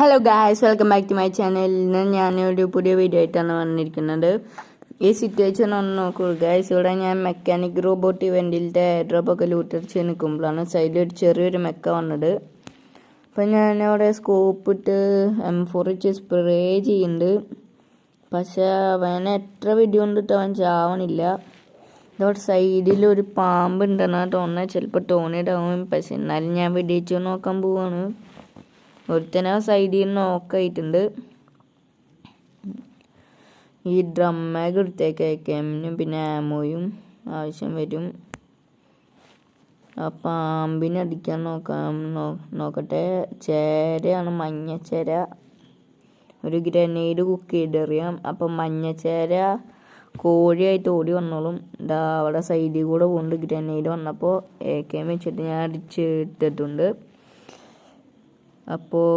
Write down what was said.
Hello guys, welcome back to my channel. ഇന്ന് ഞാനൊരു പുതിയ വീഡിയോ ആയിട്ടാണ് വന്നിരിക്കുന്നത്. ഈ സിറ്റുവേഷൻ ഒന്ന് നോക്കൂ ഗായ്സ്. ഇവിടെ ഞാൻ മെക്കാനിക് റോബോട്ട് ഇവൻറ്റിൻ്റെ ഡ്രോപ്പൊക്കെ ലൂട്ടടിച്ച് നിൽക്കുമ്പോഴാണ് സൈഡിൽ ഒരു ചെറിയൊരു മെക്ക വന്നത്. അപ്പം ഞാനവിടെ സ്കോപ്പ് ഇട്ട് M4 വെച്ച് സ്പ്രേ ചെയ്യുന്നുണ്ട്. പക്ഷേ അവൻ എത്ര വെടി കൊണ്ടിട്ട് അവൻ ചാവണില്ല. ഇതോടെ സൈഡിൽ ഒരു പാമ്പ് ഉണ്ടെന്നാണ് തോന്നുന്നത്. ചിലപ്പോൾ ടോണിയിടാവും. പക്ഷെ എന്നാലും ഞാൻ വെടിയിച്ച് നോക്കാൻ പോവാണ്. ഒരുത്തനെ സൈഡിൽ നിന്ന് നോക്കായിട്ടുണ്ട്. ഈ ഡ്രം ബാഗ് എടുത്തേക്ക് AKM-നും പിന്നെ ആമോയും ആവശ്യം വരും. ആ പാമ്പിനെ അടിക്കാൻ നോക്കട്ടെ. ചേരയാണ്, മഞ്ഞച്ചേര. ഒരു ഗ്രനേഡ് കുക്ക് ചെയ്തെറിയാം. അപ്പം മഞ്ഞച്ചേര കോഴിയായിട്ട് ഓടി വന്നോളും. ഇതാ അവിടെ സൈഡിൽ കൂടെ പോകുന്നുണ്ട്. ഗ്രനേഡ് വന്നപ്പോൾ AKM വെച്ചിട്ട് ഞാൻ അടിച്ചിട്ടിട്ടുണ്ട്. അപ്പോൾ